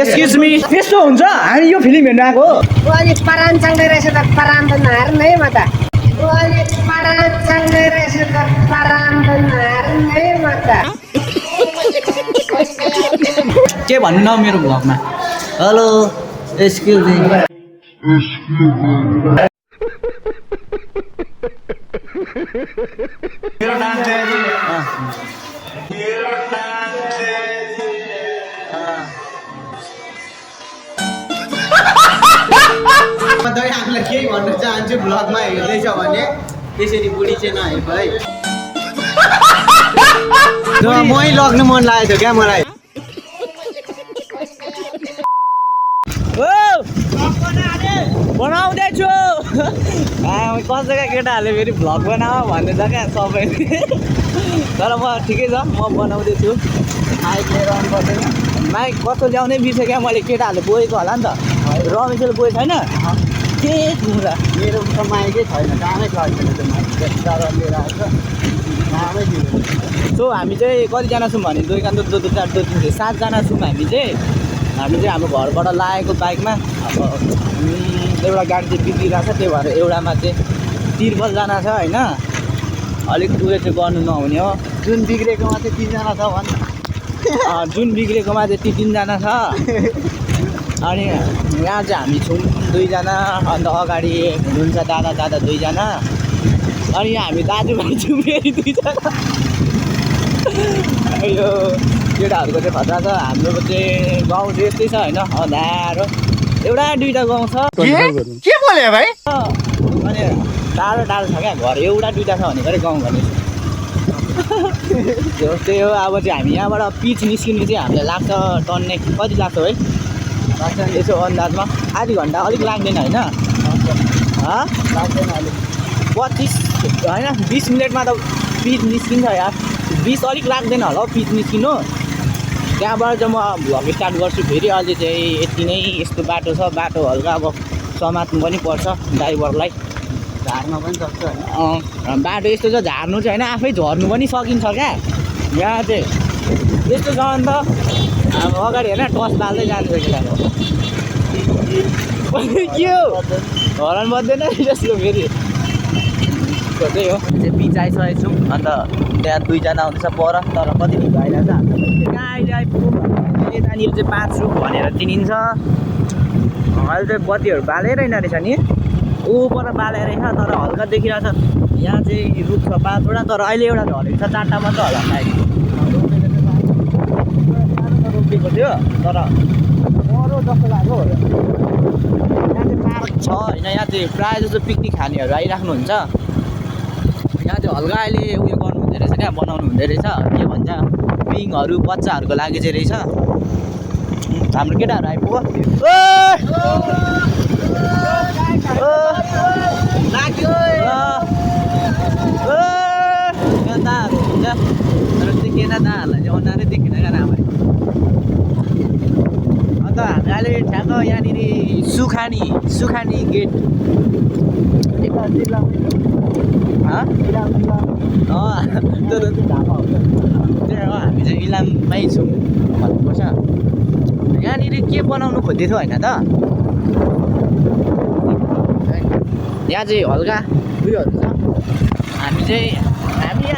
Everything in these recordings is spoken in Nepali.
एक्सक्युज मी त्यस्तो हुन्छ हामी यो फिल्म हेर्न आएको अनि परान चल्दै रहेछ त परान त नहार्नु है म त अनि परान चल्दै रहेछ त परान त नहार्नु है म त के भन्नु न मेरो भ्लगमा हेलो एक्सक्युज मी हामीलाई केही भन्न चाहन्छु ब्लगमा हेर्दैछ भने त्यसरी बुढी चाहिँ नहेर्नु है मै लग्नु मन लागेको थियो क्या मलाई बनाउँदैछु कसैका केटाहरूले फेरि भ्लग बनाऊ भन्दैछ क्या सबैले तर म ठिकै छ म बनाउँदैछु माइक लिएर आउनु पर्दैन माइक कस्तो ल्याउनै बिर्सेँ क्या मैले केटाहरूले बोकेको होला नि त रमेशले बोकेको छैन के कुरा मेरो त माइकै छैन दामै छैन त्यो माइक तर लिएर आएको दामै दिनु सो हामी चाहिँ कतिजना छौँ भने दुई कान दो 7जना छौँ हामी चाहिँ हाम्रो घरबाट लागेको बाइकमा अब एउटा गाडी चाहिँ बिग्रिरहेको छ त्यही भएर एउटामा चाहिँ 53जना छ होइन अलिक उयो चाहिँ गर्नु नहुने हो जुन बिग्रेकोमा चाहिँ 3जना छ भन्छ जुन बिग्रेकोमा चाहिँ ती 3जना छ अनि यहाँ चाहिँ हामी छौँ 2जना अन्त अगाडि हुनुहुन्छ दादा 2जना अनि यहाँ हामी दाजुभाइ छौँ फेरि 2जना यो केटाहरूको चाहिँ खतरा छ हाम्रो चाहिँ गाउँ चाहिँ यस्तै छ होइन अँध्यारो एउटा 2टा गाउँ छ के बोले भाइ अनि टाढो छ क्या घर एउटा 2टा छ भनेको गाउँ भने त्यही हो अब चाहिँ हामी यहाँबाट पिच निस्किनु चाहिँ हामीलाई लाग्छ टन्ने कति लाग्छ है यसो अन्दाजमा आधी घन्टा अलिक लाग्दैन होइन लाग्दैन अलिक 25 होइन 20 मिनटमा त पिच निस्किन्छ यार 20 अलिक लाग्दैन होला हौ पिच निस्किनु त्यहाँबाट चाहिँ म भ्लग स्टार्ट गर्छु फेरि अहिले चाहिँ यति नै यस्तो बाटो छ बाटो हल्का अब समात्नु पनि पर्छ ड्राइभरलाई झार्न पनि सक्छ होइन बाटो यस्तो छ झार्नु चाहिँ होइन आफै झर्नु पनि सकिन्छ क्या यहाँ चाहिँ यस्तो छ अन्त अब अगाडि होइन टस लाल्दै जान्छ केटाको के हो हरान बज्दैन जस्तो फेरि त्यही हो चाहिँ पिच आइसकेको छौँ अन्त त्यहाँ 2जना आउँदैछ पर तर कति ढिलो आइरहेको छ कहाँ अहिले आइपुग्नु यतानिर चाहिँ 5 रुख भनेर चिनिन्छ अहिले चाहिँ बत्तीहरू बालेरैन रहेछ नि ऊ पर बालेर रहेछ तर हल्का देखिरहेछ यहाँ चाहिँ रुख छ 5वटा तर अहिले एउटा झरेको छ 4टा मात्र होला सायद रोपिएको थियो तर मरो जस्तो लाग्यो यहाँ चाहिँ पार्क छ होइन यहाँ चाहिँ प्रायः जस्तो पिकनिक खानेहरू आइराख्नुहुन्छ यहाँ चाहिँ हल्का अहिले उयो गर्नु हुँदो रहेछ क्या बनाउनु हुँदो रहेछ के भन्छ पिङहरू बच्चाहरूको लागि चाहिँ रहेछ हाम्रो केटाहरू आइपुग्यो लाग्यो दाहरू हुन्छ तर देखेन दाहरूलाई चाहिँ अनुहारै देखेन क्या राम्ररी अन्त हामी अहिले ठ्याक्क यहाँनिर सुखानी गेट हामी चाहिँ इलाममै छौँ भन्नुपर्छ यहाँनिर के बनाउनु खोज्दै थियो होइन त यहाँ चाहिँ हल्का उयोहरू छ हाम्रो चाहिँ अन्य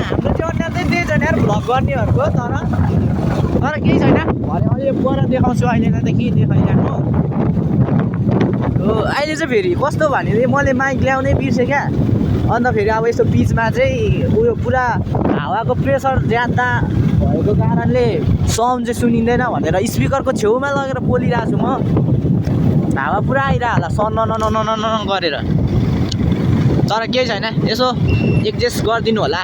चाहिँ त्यही छ यार भ्लग गर्नेहरूको तर केही छैन भरे अहिले पर देखाउँछु अहिले त के देखाइराख्नु अहिले चाहिँ फेरि कस्तो भने मैले माइक ल्याउनै बिर्सेँ क्या अन्त फेरि अब यस्तो बिचमा चाहिँ उयो पुरा हावाको प्रेसर ज्यादा भएको कारणले साउन्ड चाहिँ सुनिँदैन भनेर स्पिकरको छेउमा लगेर बोलिरहेको छु म हावा पुरा आइरह होला सन न गरेर तर केही छैन यसो एडजस्ट गरिदिनु होला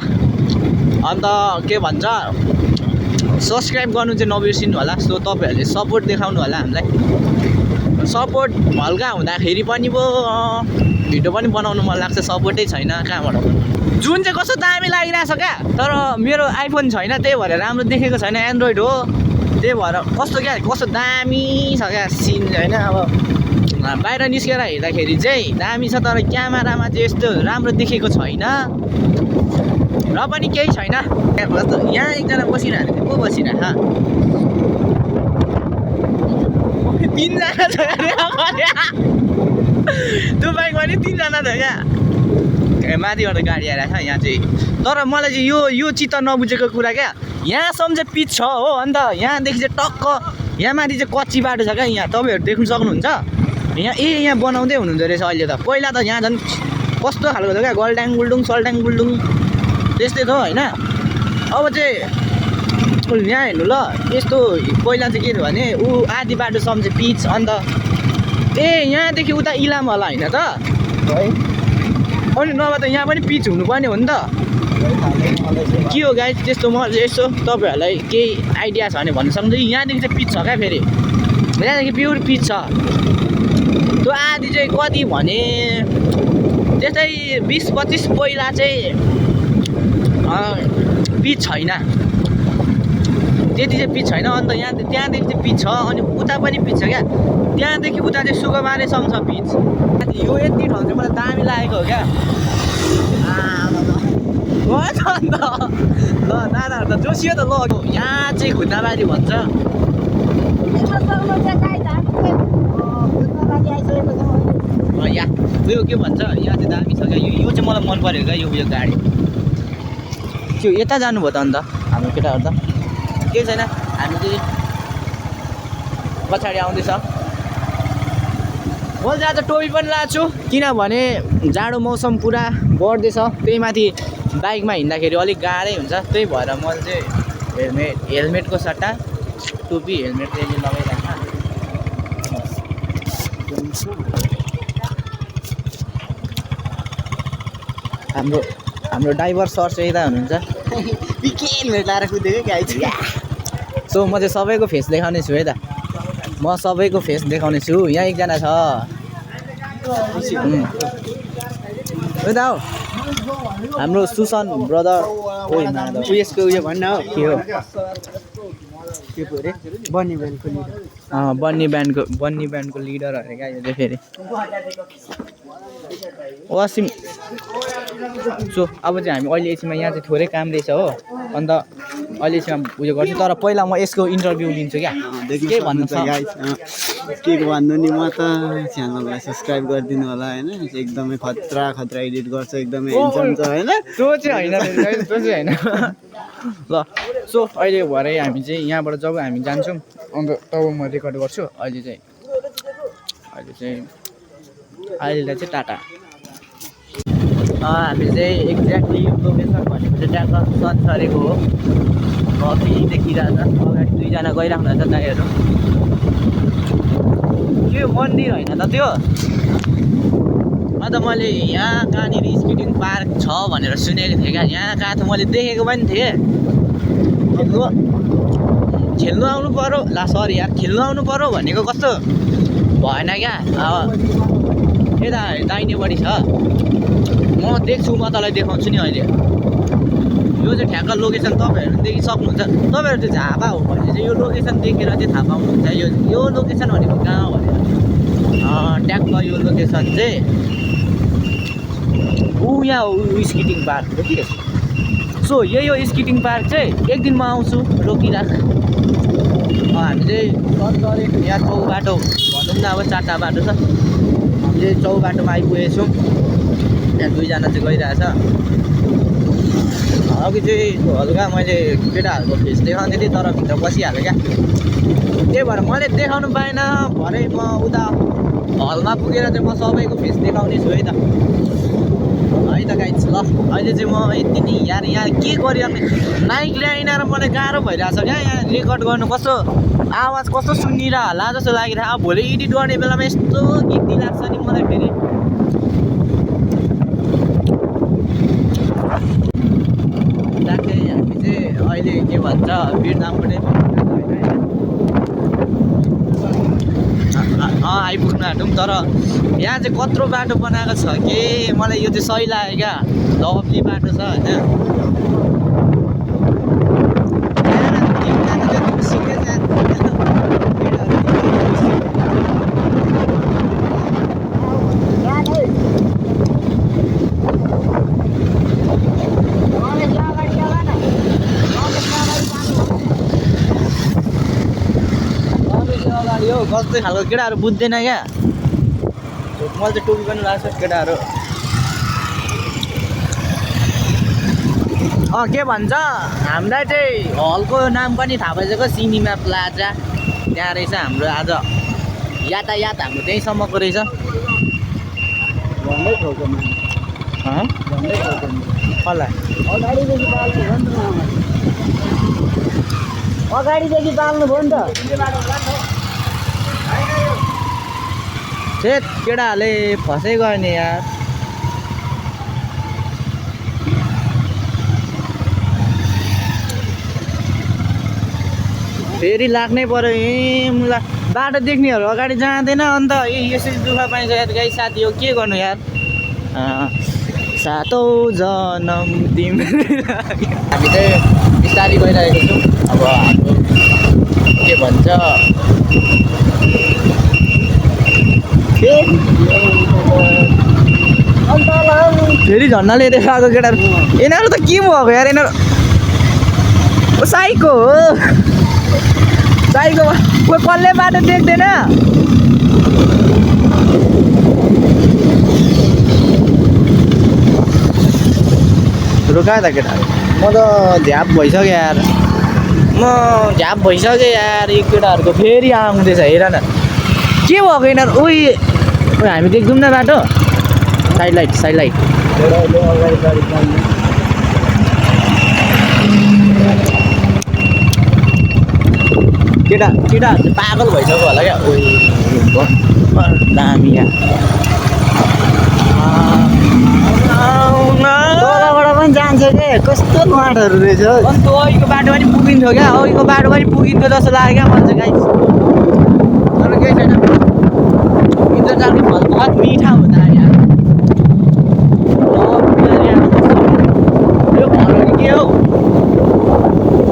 अन्त के भन्छ सब्सक्राइब गर्नु चाहिँ नबिर्सिनु होला सो तपाईँहरूले सपोर्ट देखाउनु होला हामीलाई सपोर्ट हल्का हुँदाखेरि पनि पो भिडियो पनि बनाउनु मन लाग्छ सपोर्टै छैन कहाँबाट जुन चाहिँ कस्तो दामी लागिरहेछ क्या तर मेरो आइफोन छैन त्यही भएर राम्रो देखेको छैन एन्ड्रोइड हो त्यही भएर कस्तो दामी छ क्या सिन होइन अब बाहिर निस्केर हेर्दाखेरि चाहिँ दामी छ तर क्यामेरामा चाहिँ यस्तो राम्रो देखेको छैन र पनि केही छैन यहाँ एकजना बसिरहेको थियो को बसिरहेको 3जना छ अरे त्यो बाइकमा नि 3जना छ क्या माथिबाट गाडी आइरहेको छ यहाँ चाहिँ तर मलाई चाहिँ यो चित्त नबुझेको कुरा क्या यहाँसम्म चाहिँ पिच छ हो अन्त यहाँदेखि चाहिँ टक्क यहाँ माथि चाहिँ कच्ची बाटो छ क्या यहाँ तपाईँहरू देख्नु सक्नुहुन्छ यहाँ बनाउँदै हुनुहुन्छ रहेछ अहिले त पहिला त यहाँ झन् कस्तो खालको थियो क्या गल्ट्याङ गुल्डुङ सल्ट्याङ गुल्डुङ त्यस्तै थियो होइन अब चाहिँ यहाँ हेर्नु ल यस्तो पहिला चाहिँ के थियो भने आधी बाटोसम्म चाहिँ पिच अन्त यहाँदेखि उता इलाम होला होइन त अनि नभए त यहाँ पनि पिच हुनुपर्ने हो नि त के हो गाइस त्यस्तो म यसो तपाईँहरूलाई केही आइडिया छ भने भन्न सक्नुहुन्छ यहाँदेखि चाहिँ पिच छ क्या फेरि यहाँदेखि प्योर पिच छ त्यो आधी चाहिँ कति भने त्यस्तै 20-25 पहिला चाहिँ पिच छैन त्यति चाहिँ पिच छैन अन्त त्यहाँदेखि चाहिँ पिच छ अनि उता पनि पिच छ क्या त्यहाँदेखि उता चाहिँ सुगमारेसम्म छ पिच यो यति ठाउँ चाहिँ मलाई दामी लागेको हो क्या अन्त ल नानाहरू त जोसियो त ल यहाँ चाहिँ खुद्दाबारी भन्छ यहाँ उयो के भन्छ यहाँ चाहिँ दामी छ क्या यो चाहिँ मलाई मन पऱ्यो क्या यो गाडी त्यो यता जानुभयो त अन्त हाम्रो केटाहरू त केही छैन हामी चाहिँ पछाडि आउँदैछ मैले चाहिँ आज टोपी पनि लगाएको छु किनभने जाडो मौसम पुरा बढ्दैछ त्यही माथि बाइकमा हिँड्दाखेरि अलिक गाह्रै हुन्छ त्यही भएर मैले चाहिँ हेलमेटको सट्टा टोपी हेलमेट चाहिँ लगाइरहेको हाम्रो ड्राइभर सर चाहिँ यता हुनुहुन्छ के हेलमेट लाएर कुदेको क्या सो म चाहिँ सबैको फेस देखाउने छु है त म सबैको फेस देखाउने छु यहाँ एकजना छ यता हो हाम्रो सुसन ब्रदर उयसको उयो भन्न हो के हो के पो अरे बन्नी ब्यान्डको लिडर बन्नी ब्यान्डको लिडर अरे क्या यो चाहिँ फेरि वासिम सो अब चाहिँ हामी अहिले एकछिनमा यहाँ चाहिँ थोरै काम रहेछ हो अन्त अहिले एकछिनमा उयो गर्छु तर पहिला म यसको इन्टरभ्यू लिन्छु क्या के भन्नु छ के भन्नु नि म त च्यानललाई सब्सक्राइब गरिदिनु होला होइन एकदमै खतरा एडिट गर्छ एकदमै हेन्सम छ होइन त्यो चाहिँ होइन ल सो अहिले भरे हामी चाहिँ यहाँबाट जब हामी जान्छौँ अन्त तब म रेकर्ड गर्छु अहिले चाहिँ टाटा हामी चाहिँ एक्ज्याक्टली लोकेसन भनेको चाहिँ ट्याक्क सन सरेको हो कफी देखिरहेछ अगाडि 2जना गइराख्नु हुन्छ दाइहरू के मन्दिर होइन त त्यो अन्त मैले यहाँ कहाँनिर स्केटिङ पार्क छ भनेर सुनेको थिएँ क्या यहाँ कहाँ त मैले देखेको पनि थिएँ खेल्नु आउनु पर्यो खेल्नु आउनु पर्यो भनेको कस्तो भएन क्या यता दाहिनेपट्टि छ म देख्छु म तँलाई देखाउँछु नि अहिले यो चाहिँ ठ्याक्क लोकेसन तपाईँहरू देखि सक्नुहुन्छ तपाईँहरू चाहिँ झापा हो भने चाहिँ यो लोकेसन देखेर चाहिँ थाहा पाउनुहुन्छ यो लोकेसन भनेको कहाँ हो भनेर ट्याक्क यो लोकेसन चाहिँ यहाँ हो स्केटिङ पार्क हो कि सो यही हो स्केटिङ पार्क चाहिँ एक दिन म आउँछु रोकिराख हामी चाहिँ यहाँ चौबाटो भनौँ न अब 4टा बाटो छ हामीले चौबाटोमा आइपुगेको छौँ यहाँ 2जना चाहिँ गइरहेछ अघि चाहिँ हल्का मैले केटाहरूको फेस देखाउँदै थिएँ तर भित्र बसिहाल्यो क्या त्यही भएर मैले देखाउनु पाएन भरे म उता हलमा पुगेर चाहिँ म सबैको फेस देखाउने छु है त गाइस ल अहिले चाहिँ म यति नै यहाँ के गरिरहने माइक ल्याइन र मलाई गाह्रो भइरहेछ क्या यहाँ रेकर्ड गर्नु कस्तो आवाज कस्तो सुनिरह होला जस्तो लागिरहेको अब भोलि एडिट गर्ने बेलामा यस्तो गीत लाग्छ नि मलाई फेरि ट्याक्कै हामी चाहिँ अहिले के भन्छ भिरधामबाटै आइपुग्नु आँटौँ तर यहाँ चाहिँ कत्रो बाटो बनाएको छ कि मलाई यो चाहिँ सही लाग्यो क्या लभली बाटो छ होइन कस्तो खालको केटाहरू बुझ्दैन क्या मैले चाहिँ टोपी पनि लाग्छ केटाहरू के भन्छ हामीलाई चाहिँ हलको नाम पनि थाहा भइसक्यो सिनेमा प्लाजा त्यहाँ रहेछ हाम्रो आज यातायात हाम्रो त्यहीँसम्मको रहेछ भन्दै ठोक्यो मैले भन्दै ठोक्यो कसलाई अगाडिदेखि बाल्नु भयो नि अगाडिदेखि बाल्नु भयो नि त छेत केटाहरूले फसै गर्ने यार फेरि लाग्नै पर्यो मुला बाटो देख्नेहरू अगाडि जाँदैन अन्त यसरी दुःख पाइन्छ यार गाई साथी हो के गर्नु यार सातौँ जनम तिम्रो हामी चाहिँ बिस्तारै गइरहेको छौँ अब हाम्रो के भन्छ फेरि झन्डाले देखाएको केटाहरू यिनीहरू त के भएको यार यिनीहरू साइको हो साइको कोही कसले बाटो देख्दैन रोका त केटाहरू म त झ्याप भइसक्यो यार म झ्याप भइसक्यो यार यो केटाहरूको फेरि आउँदैछ हेर न के भएको यिनीहरू उही हामी देख्दैनौँ न बाटो साइड लाइट केटाहरू चाहिँ पागल भइसक्यो होला क्या उही दामी यहाँ तलबाट पनि जान्छ के कस्तो माटोहरू रहेछ अन्त अहिलेको बाटो पनि पुगिन्थ्यो क्या अहिलेको बाटो पनि पुगिन्थ्यो जस्तो लाग्यो क्या मलाई चाहिँ गाई तर केही छैन भित्र जाने फल बहुत मिठा हुँदा यहाँ यो फलहरू के हो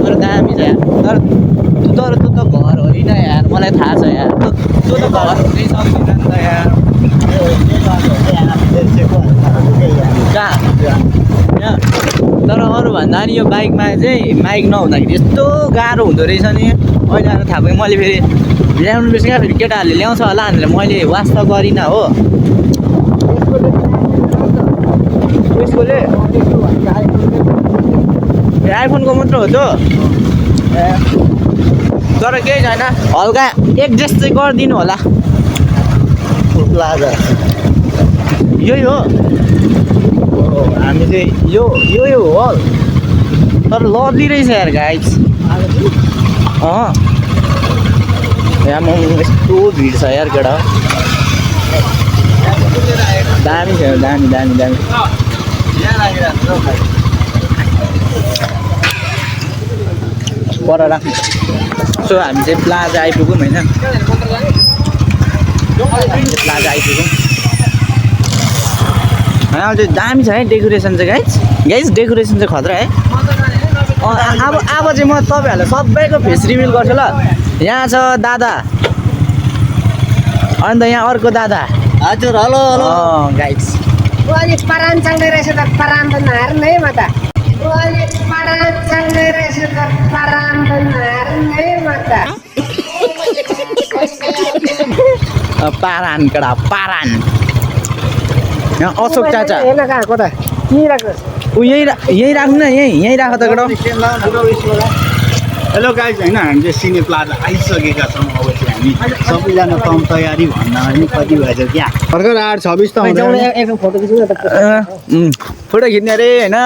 तर दामी छ यार तर तँ त घर होइन यार मलाई थाहा छ यार तँ त घर हुनै सक्दैन नि त यार कहाँ यहाँ तर अरूभन्दा नि यो बाइकमा चाहिँ बाइक नहुँदाखेरि यस्तो गाह्रो हुँदो रहेछ नि अहिले आएर थाहा पाएँ मैले फेरि ल्याउनु रहेछ क्या फेरि केटाहरूले ल्याउँछ होला भनेर मैले वास्ता गरिनँ हो यसकोले आइफोनको मात्र हो त तर केही छैन हल्का एडजस्ट चाहिँ गरिदिनु होला प्लाजा यही हो हामी चाहिँ यो हो हल तर लभली रहेछ यार गाइस यहाँ यस्तो भिड छ यार केटा दामी छ दामी पर राख्नु सो हामी चाहिँ प्लाजा आइपुग्यौँ होइन प्लाजा आइपुग्यौँ अहिले दामी छ है डेकोरेसन चाहिँ गाइस डेकोरेसन चाहिँ खतरा है अब चाहिँ म तपाईँहरूलाई सबैको फेस रिभिल गर्छु ल यहाँ छ दादा अन्त यहाँ अर्को दादा हजुर हेलो गाइस अनि परान चल्दै रहेछ त परान त नहार्नु है म त अनि परान चल्दै रहेछ त परान त नहार्नु है म त पारान कडा पारान यहाँ अशोक चाचा हेर्न कहाँ कता यहीँ राख्नु यहीँ राख्नु न यहीँ राख त कडा हेलो गाइज होइन हामी चाहिँ सिने प्लाजा आइसकेका छौँ अब चाहिँ हामी सबैजना कम तयारी भन्दा पनि कति भएछ क्या भर्खर 8:26 त फोटो खिच्नु न त फोटो खिच्ने अरे होइन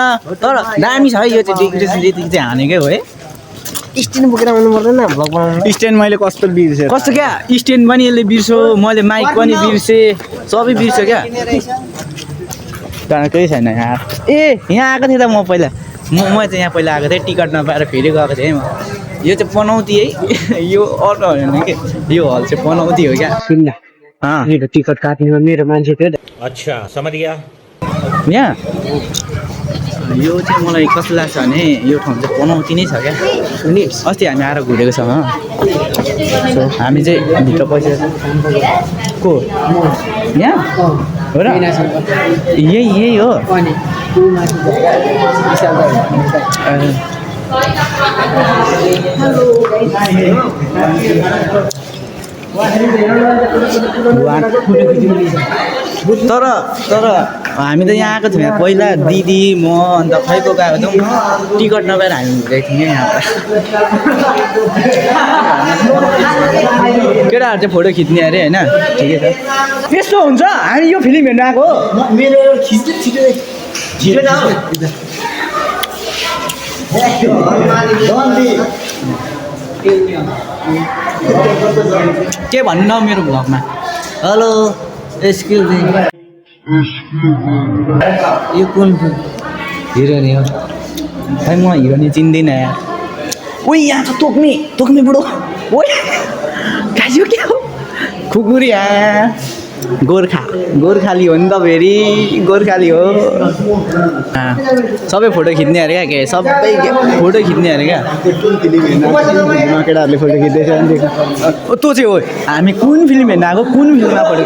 तर दामी छ है यो चाहिँ डेकोरेसन यतिको चाहिँ हानेकै हो है स्ट्यान्ड बोकेर आउनु पर्दैन भ्लग बनाउनु स्ट्यान्ड मैले कस्तो बिर्सेँ कस्तो क्या स्ट्यान्ड पनि यसले बिर्स्यो मैले माइक पनि बिर्सेँ सबै बिर्स्यो क्या तर केही छैन यहाँ ए यहाँ आएको थिएँ त म पहिला म चाहिँ यहाँ पहिला आएको थिएँ टिकट नपाएर फेरि गएको थिएँ है म यो चाहिँ पनौती है यो अर्को होइन कि यो हल चाहिँ पनौती हो क्या सुन्न मेरो टिकट काट्नेमा मेरो मान्छे थियो अच्छा समझ गया यहाँ यो चाहिँ मलाई कस्तो लाग्छ भने यो ठाउँ चाहिँ पनौती नै छ क्या सुनि अस्ति हामी आएर घुरेको छ सो हामी चाहिँ भित्र पैसा को यहाँ हो र यही हो अनि तर तर हामी त यहाँ आएको थियौँ पहिला दिदी म अन्त खै को गएको थियौँ टिकट नपाएर हामी गएको थियौँ यहाँ केटाहरू चाहिँ फोटो खिच्ने अरे होइन ठिकै छ त्यस्तो हुन्छ हामी यो फिल्म हेर्नु आएको मेरो खिच्दै छिटो के भन्नु न मेरो भ्लगमा हेलो एक्सक्युज मी यो कुन हिरोनी हो खै म हिरोनी चिन्दिनँ यार ओइ यहाँ त तोक्ने बुढो ओइ गाइस यो के हो खुकुरी गोर्खाली हो नि त फेरि गोर्खाली हो सबै फोटो खिच्ने अरे क्या के सबै फोटो खिच्ने अरे क्या केटाहरूले फोटो खिच्दैछ तँ चाहिँ हो हामी कुन फिल्म हेर्न आएको कुन फिल्ममा फोटो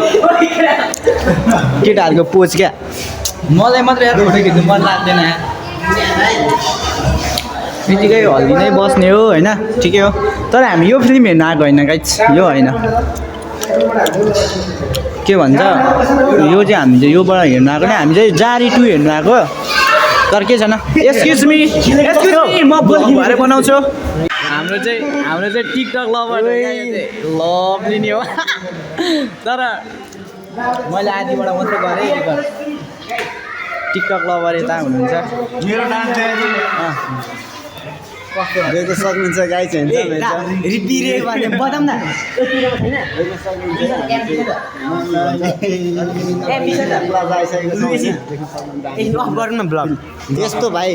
केटाहरूको पोज क्या मलाई मात्रै यार फोटो खिच्नु मन लाग्दैन त्यतिकै हल्दी नै बस्ने हो होइन ठिकै हो तर हामी यो फिल्म हेर्न आएको होइन गाइस यो होइन के भन्छ यो चाहिँ हामी चाहिँ योबाट हेर्नु आएको नि हामी चाहिँ जारी 2 हेर्नु आएको तर के छैन एक्सक्युज मी म ब्लग भएर बनाउँछु हाम्रो चाहिँ टिकटक लभर लभली नि हो तर मैले आदिबाट मात्रै गरेँ टिकटक लभर यता हुनुहुन्छ मेरो नाम चाहिँ सक्नुहुन्छ गाई चाहिँ बताउँ न यस्तो भाइ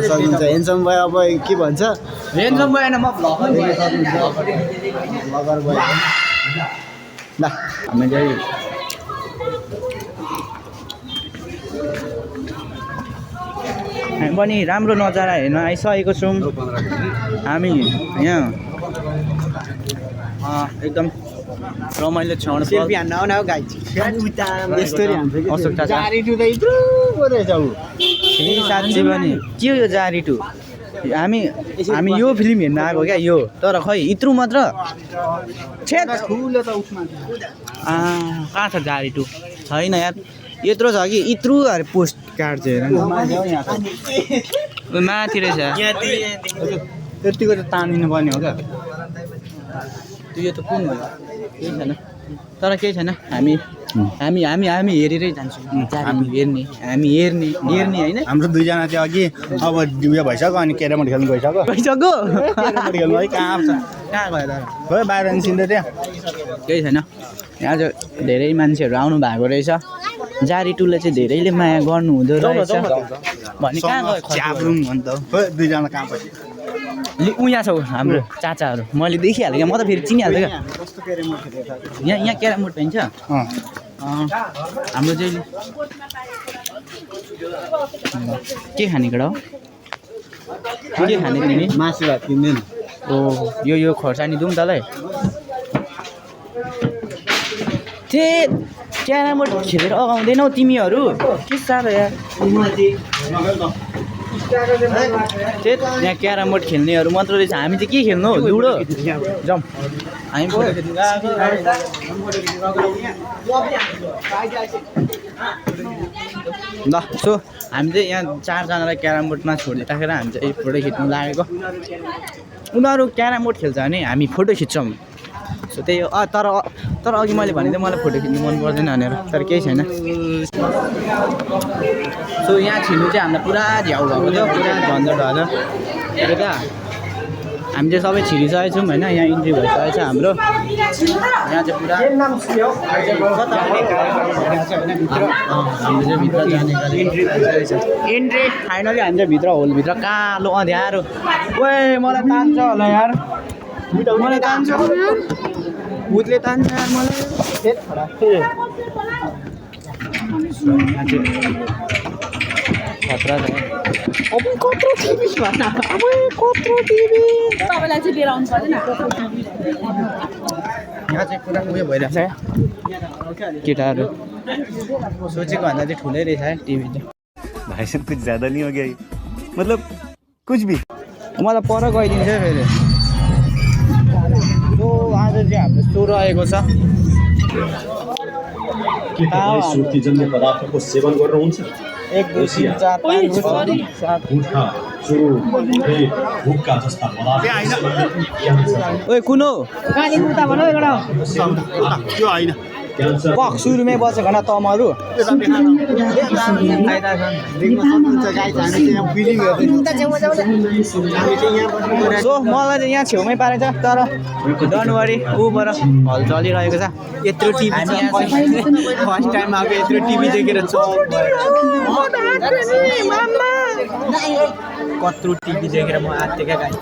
सक्नुहुन्छ हेन्सम भाइ अब के भन्छ हेन्सम भाइ होइन म भ्लगर भाइ ल हामी चाहिँ पनि राम्रो नजारा हेर्न आइसकेको छौँ हामी यहाँ एकदम रमाइलो ठाउँ सेल्फी हान्न आउन हो गाई यस्तरी हान्छ अशोक जारी टु त यत्रो पो रहेछ ऊ साँच्चै पनि के हो यो जारी 2 हामी यो फिल्म हेर्न आएको क्या यो तर खै यत्रो मात्र ठुलो त उसमा कहाँ छ जारी 2 छैन यार यत्रो छ कि यत्रो अरे पोस्ट कार्ड चाहिँ हेर माथि रहेछ त्यतिको त तानिनु पर्ने हो क्या यो त कुन हो केही छैन तर केही छैन हामी हेरेरै जान्छौँ हामी हेर्ने होइन हाम्रो दुईजना चाहिँ अघि अब उयो भइसक्यो अनि क्यारम खेल्नु गइसक्यो भइसक्यो खेल्नु है कहाँ गयो त खोइ बाहिर निस्किँदै त्यहाँ केही छैन यहाँ चाहिँ धेरै मान्छेहरू आउनु भएको रहेछ जारी 2ले चाहिँ धेरैले माया गर्नु हुँदो रहेछ भने कहाँ गयो च्याब्रुङ अन्त खोइ दुईजना कहाँ पछि उहाँ छ हाम्रो चाचाहरू मैले देखिहालेँ क्या म त फेरि चिनिहाल्छु क्या कस्तो क्यारम खेलेको यहाँ क्यारम बोर्ड पाइन्छ हाम्रो चाहिँ के खाने केटा हो के खाने तिमी मासु भात किन्दैन ओ यो खोर्सानी दिउँ तँलाई क्यारम बोर्ड खेलेर अगाउँदैनौ तिमीहरू के साह्रो यार यहाँ क्यारम बोर्ड खेल्नेहरू मात्र रहेछ हामी चाहिँ के खेल्नु हौ लुडो जाउँ हामी ल सो हामी चाहिँ यहाँ 4 जनालाई क्यारम बोर्डमा छोडिदिँदाखेरि हामी चाहिँ फोटो खिच्नु लागेको उनीहरू क्यारम बोर्ड खेल्छ भने हामी फोटो खिच्छौँ सो त्यही हो तर अघि मैले भनेको मलाई फोटो खिच्नु मन पर्दैन भनेर तर केही छैन सो यहाँ छिर्नु चाहिँ हामीलाई पुरा झ्याउ भएको थियो पुरा झन्झट भयो यता हामी चाहिँ सबै छिरिसकेको छौँ होइन यहाँ इन्ट्री भइसकेको छ हाम्रो यहाँ चाहिँ पुरा हामीले चाहिँ भित्र जाने इन्ट्री फाइनली हामी चाहिँ भित्र होलभित्र कालो अँध्यारो ओए मलाई तान्छ होला यार मलाई तान्छ भूतले तान्छ यार मलाई खतरा छ अब कत्रो टिभी भन अब कत्रो टिभी तपाईँलाई चाहिँ लिएर आउनु पर्दैन यहाँ चाहिँ पुरा उयो भइरहेछ केटाहरू सोचेको भन्दा चाहिँ ठुलै रहेछ है टिभी चाहिँ भाइ साहब कुछ ज्यादा नहीं हो गया मतलब कुछ भी मलाई पर गइदिन्छ फेरि यस्तो रहेको छ के तपाईँ सुर्तीजन्य पदार्थको सेवन गर्नुहुन्छ 1 2 3 4 5 6 7 गुटखा चुरुट फेद हुक्का जस्ता पदार्थ ओए कुनो त्यो होइन क्यान्सर पक सुरुमै बसेको न तमहरू देख्न सक्नुहुन्छ गाइस हामी चाहिँ यहाँ फिलिङ हेर्दैछौँ हामी चाहिँ यहाँ बसेको सो मलाई चाहिँ यहाँ छेउमै पारेछ तर डोन्ट वरी ऊबाट हल चलिरहेको छ यत्रो टिभी फर्स्ट टाइम आएको यत्रो टिभी देखेर चौक कत्रो टिभी देखेर म आत्ते क्या गाई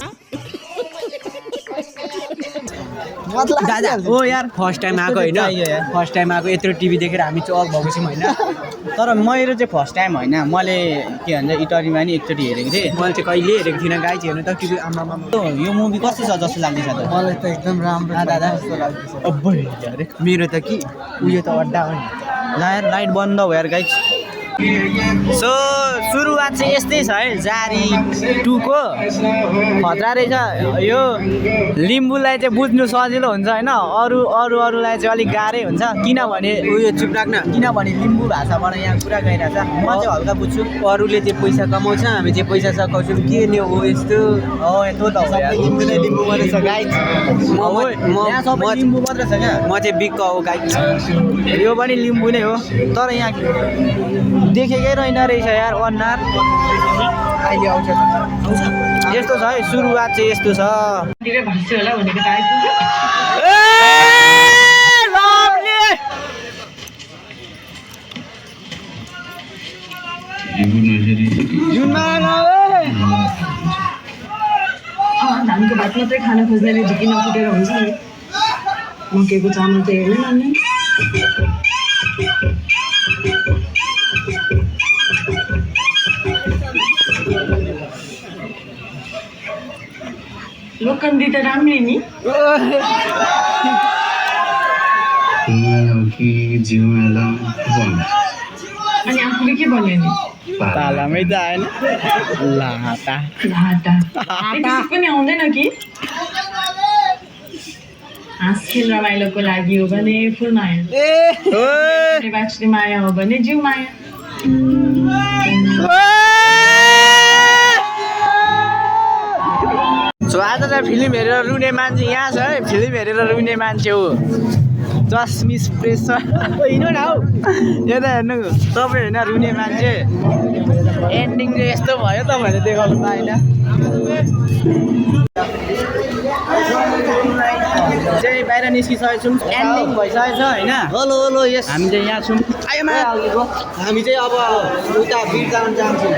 दादा ओ यार फर्स्ट टाइम आएको होइन फर्स्ट टाइम आएको यत्रो टिभी देखेर हामी चौक भएको छौँ होइन तर मेरो चाहिँ फर्स्ट टाइम होइन मैले के भन्छ इटरीमा नि एकचोटि हेरेको थिएँ मैले चाहिँ कहिले हेरेको थिइनँ गाइस हेर्नु त टिभी आमामा यो मुभी कस्तो छ जस्तो लाग्दैछ त मलाई त एकदम राम्रो दादा अब्बै मेरो त कि उयो त अड्डा हो नि ला यार लाइट बन्द हो यार गाइस सो सुरुवात चाहिँ यस्तै छ है जारी 2 को खतरा रहेछ यो लिम्बूलाई चाहिँ बुझ्नु सजिलो हुन्छ होइन अरूलाई चाहिँ अलिक गाह्रै हुन्छ किनभने उयो चुप राख्न किनभने लिम्बू भाषाबाट यहाँ कुरा गइरहेछ म चाहिँ हल्का बुझ्छु अरूले चाहिँ पैसा कमाउँछ हामी चाहिँ पैसा सकाउँछौँ के नि हो यस्तो हो यस्तो त हो यार लिम्बू नै लिम्बू मात्रै छ गाइस यहाँ सबै लिम्बू मात्र छ क्या म चाहिँ बिक्क हो गाइस यो पनि लिम्बू नै हो तर यहाँ देखेकै रहेन रहेछ यार अनुहार अहिले आउँछ यस्तो छ है सुरुवात चाहिँ यस्तो छ धानको भात मात्रै खान खोज्नेले ढिकी नफुटेर हुन्छ नि मकैको चामल त हेर्नै मान्ने लोकन्दी त राम्रै नि अनि आफूले के भन्यो नि तालामै त आएन लाटा लाटा यति पनि आउँदैन कि हाँस खेल रमाइलोको लागि हो भने फुल माया बाँच्ने माया हो भने जिउ माया सो आज चाहिँ फिल्म हेरेर रुने मान्छे यहाँ छ है फिल्म हेरेर रुने मान्छे हो जसमिस प्रेसर हिँड्नु न हौ यता हेर्नु तपाईँ होइन रुने मान्छे एन्डिङ चाहिँ यस्तो भयो तपाईँहरूले देखाउनु पाएन चाहिँ बाहिर निस्किसकेको छौँ एन्डिङ भइसकेको छ होइन हेलो हेलो यस हामी चाहिँ यहाँ छौँ हामी चाहिँ अब उता बिरजान जान्छौँ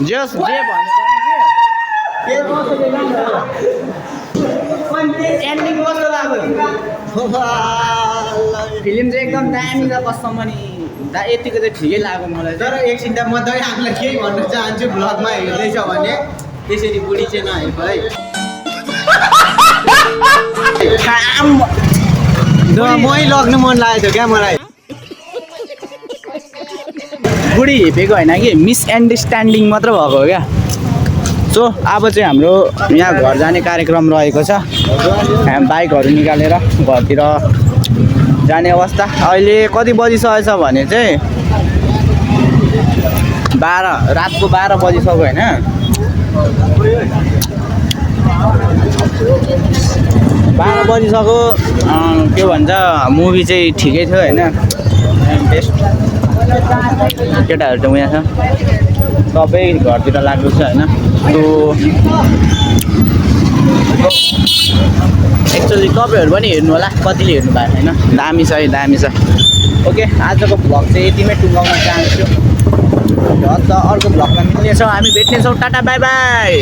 जस जे भन्नु एन्डिङ कस्तो लाग्यो फिल्म चाहिँ एकदम दामी छ कस्तो पनि यतिको चाहिँ ठिकै लाग्यो मलाई तर एकछिन त म त हामीलाई केही भन्न चाहन्छु भ्लगमा हेर्दैछ भने त्यसरी बुढी चाहिँ नहेर्नु है मै लग्नु मन लागेको थियो क्या मलाई बुढी हेपेको होइन कि मिसअन्डरस्ट्यान्डिङ मात्र भएको हो क्या सो अब चाहिँ हाम्रो यहाँ घर जाने कार्यक्रम रहेको छ बाइकहरू निकालेर घरतिर जाने अवस्था अहिले कति बजिसकेको छ भने चाहिँ 12 रातको 12 बजिसक्यो होइन 12 बजिसक्यो के भन्छ मुभी चाहिँ ठिकै थियो होइन बेस्ट केटाहरू त उहाँ छ सबै घरतिर लाग्नु छ होइन सो एक्चुअली तपाईँहरू पनि हेर्नु होला कतिले हेर्नु भएको होइन दामी छ है दामी छ ओके आजको भ्लग चाहिँ यतिमै टुङ्गाउन चाहन्छु अन्त अर्को भ्लगमा मिल्नेछौँ हामी भेट्नेछौँ टाटा बाई बाई